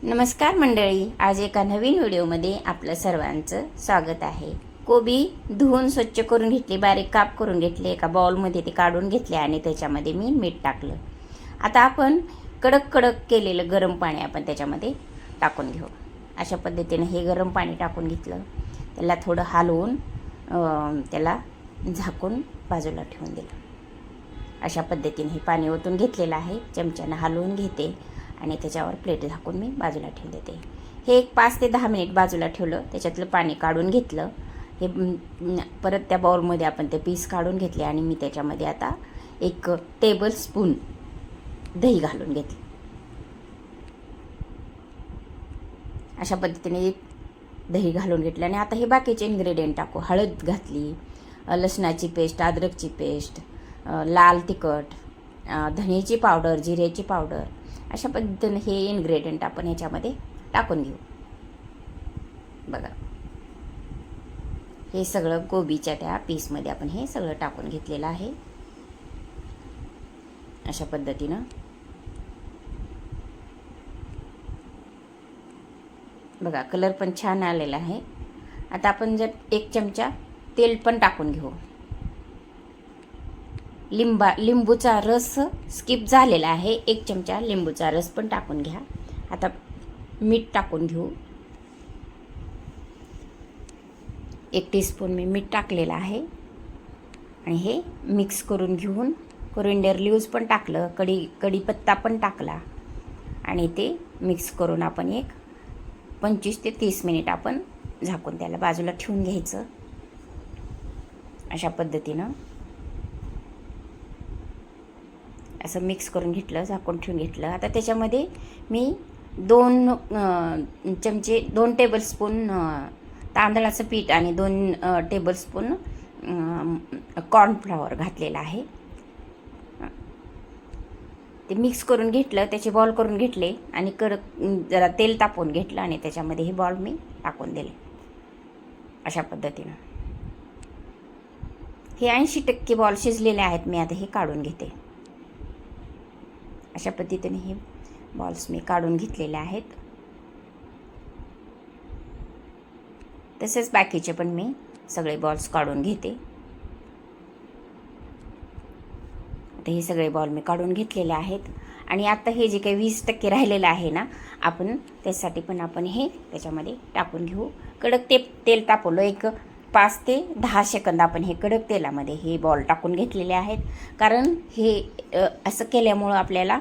नमस्कार मंडळी, आज एका नवीन व्हिडिओमध्ये आपलं सर्वांचं स्वागत आहे. कोबी धुवून स्वच्छ करून घेतली, बारीक काप करून घेतले, एका बाउलमध्ये ते काढून घेतले आणि त्याच्यामध्ये मी मीठ टाकलं. आता आपण कडक कडक केलेलं गरम पाणी आपण त्याच्यामध्ये टाकून घेऊ. अशा पद्धतीने हे गरम पाणी टाकून घेतलं, त्याला थोडं हलवून त्याला झाकून बाजूला ठेवून दिलं. अशा पद्धतीने हे पाणी ओतून घेतलेलं आहे. चमच्यानं हलवून घेते आणि त्याच्यावर प्लेट झाकून मी बाजूला ठेवून देते. हे एक 5 ते 10 मिनिट बाजूला ठेवलं, त्याच्यातलं पाणी काढून घेतलं. हे परत त्या बाउलमध्ये आपण ते पीस काढून घेतले आणि मी त्याच्यामध्ये आता 1 टेबलस्पून दही घालून घेतले. अशा पद्धतीने दही घालून घेतलं आणि आता हे बाकीचे इन्ग्रेडियंट टाकू. हळद घातली, लसणाची पेस्ट, अद्रकची पेस्ट, लाल तिखट, धनेची पावडर, जिऱ्याची पावडर. अशा पद्धतीने हे इन्ग्रेडियंट आपण ह्याच्यामध्ये टाकून घेऊ. बघा, हे सगळं कोबीच्या त्या पीसमध्ये आपण हे सगळं टाकून घेतलेलं आहे. अशा पद्धतीनं बघा, कलर पण छान आलेला आहे. आता आपण जर 1 चमचा तेल पण टाकून घेऊ. लिंबूचा रस स्किप झालेला आहे. 1 चमचा लिंबूचा रस पण टाकून घ्या. आता मीठ टाकून घेऊ. 1 टीस्पून मी मीठ टाकलेलं आहे आणि हे मिक्स करून घेऊन कोरिंडर लीव्ज पण टाकलं, कढीपत्ता पण टाकला आणि ते मिक्स करून आपण एक 25 ते 30 मिनिट आपण झाकून त्याला बाजूला ठेवून घ्यायचं. अशा पद्धतीनं असं मिक्स करून घेतलं, झाकून ठेवून घेतलं. आता त्याच्यामध्ये मी 2 टेबलस्पून तांदळाचं पीठ आणि 2 टेबलस्पून कॉर्नफ्लॉवर घातलेलं आहे. ते मिक्स करून घेतलं, त्याचे बॉल करून घेतले आणि जरा तेल तापवून घेतलं आणि त्याच्यामध्ये हे बॉल मी टाकून दिले. अशा पद्धतीनं हे 80% बॉल शिजलेले आहेत. मी आता हे काढून घेते. अशा पद्धतीने हे बॉल्स मी काढून घेतलेले आहेत. तसेच बाकीचे पण मी सगळे बॉल्स काढून घेते. आता हे सगळे बॉल मी काढून घेतलेले आहेत आणि आता हे जे काही 20% राहिलेलं आहे ना, आपण त्यासाठी पण आपण हे त्याच्यामध्ये टाकून घेऊ. कडक तेल तापवलं, एक 5 ते 10 सेकंद आपण हे कडक तेलामध्ये हे बॉल टाकून घेतलेले आहेत. कारण हे असं केल्यामुळं आपल्याला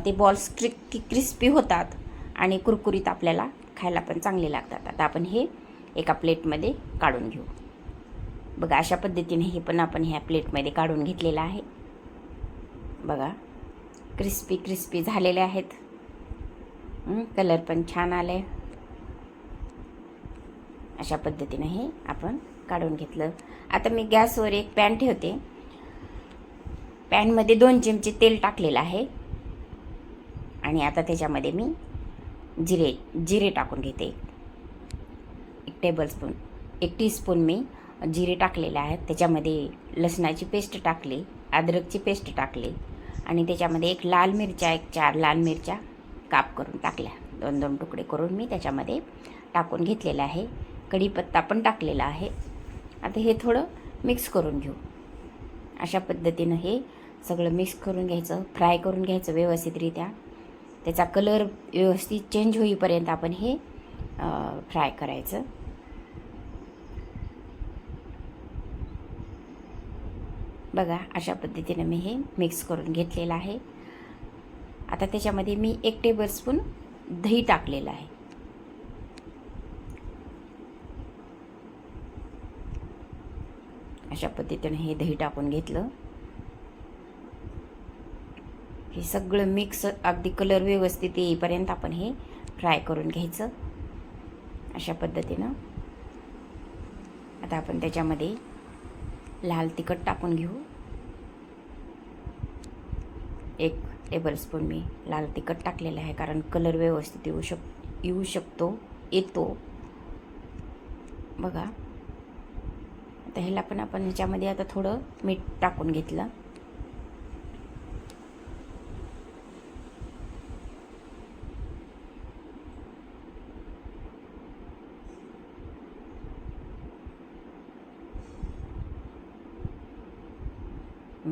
ते बॉल्स क्रिस्पी होतात आणि कुरकुरीत आपल्याला खायला पण चांगले लागतात. आता आपण हे एका प्लेटमध्ये काढून घेऊ. बघा, अशा पद्धतीने हे पण आपण ह्या प्लेटमध्ये काढून घेतलेलं आहे. बघा, क्रिस्पी झालेले आहेत. कलर पण छान आले. अशा पद्धतीने हे आपण काढून घेतलं. आता मी गॅसवर एक पॅन ठेवते. पॅनमध्ये 2 चमचे तेल टाकलेलं आहे आणि आता त्याच्यामध्ये मी जिरे टाकून घेते. 1 टीस्पून मी जिरे टाकलेले आहेत. त्याच्यामध्ये लसणाची पेस्ट टाकली, अद्रकची पेस्ट टाकली आणि त्याच्यामध्ये 1 4 लाल मिरच्या काप करून टाकल्या. 2 तुकडे करून मी त्याच्यामध्ये टाकून घेतलेलं आहे. कढीपत्ता पण टाकलेला आहे. आता हे थोडं मिक्स करून घेऊ. अशा पद्धतीनं हे सगळं मिक्स करून घ्यायचं, फ्राय करून घ्यायचं व्यवस्थितरित्या. त्याचा कलर व्यवस्थित चेंज होईपर्यंत आपण हे फ्राय करायचं. बघा, अशा पद्धतीनं मी हे मिक्स करून घेतलेलं आहे. आता त्याच्यामध्ये मी 1 टेबलस्पून दही टाकलेलं आहे. अशा पद्धतीने हे दही टाकून घेतलं. हे सगळं मिक्स अगदी कलर व्यवस्थित येईपर्यंत आपण हे फ्राय करून घ्यायचं. अशा पद्धतीनं आता आपण त्याच्यामध्ये लाल तिखट टाकून घेऊ. 1 टेबलस्पून मी लाल तिखट टाकलेलं आहे, कारण कलर व्यवस्थित येतो. बघा, आता ह्याला पण आपण ह्याच्यामध्ये आता थोडं मीठ टाकून घेतलं.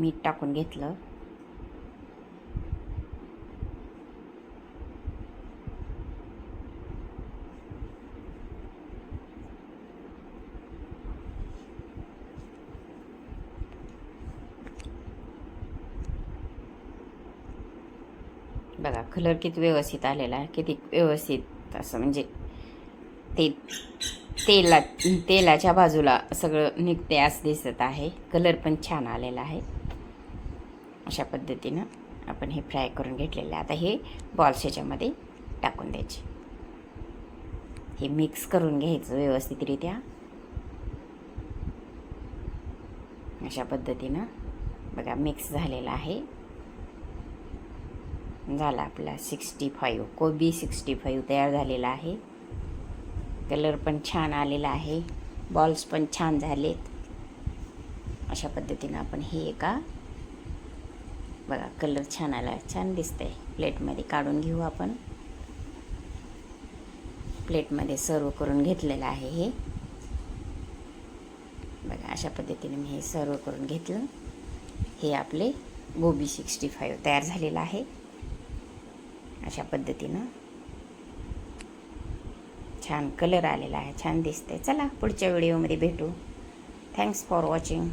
मीठ टाकून घेतलं. बघा कलर किती व्यवस्थित आलेला आहे, किती व्यवस्थित असं म्हणजे ते तेलाच्या बाजूला सगळं निघते असं दिसत आहे. कलर पण छान आलेला आहे. अशा पद्धतीनं आपण हे फ्राय करून घेतलेलं आहे. आता हे बॉल्स ह्याच्यामध्ये टाकून द्यायचे. हे मिक्स करून घ्यायचं व्यवस्थितरित्या. अशा पद्धतीनं बघा मिक्स झालेला आहे. झाला आपला 65 कोबी 65 तयार झालेला आहे. कलर पण छान आलेला आहे. बॉल्स पण छान झालेत. अशा पद्धतीनं आपण हे एका बघा कलर छान आला, छान दिसतंय. प्लेटमध्ये काढून घेऊ आपण. प्लेटमध्ये सर्व करून घेतलेलं आहे हे बघा. अशा पद्धतीने मी हे सर्व करून घेतलं. हे आपले गोबी 65 तयार झालेलं आहे. अशा पद्धतीनं छान कलर आलेला आहे, छान दिसते. चला पुढच्या व्हिडिओमध्ये भेटू. Thanks for watching.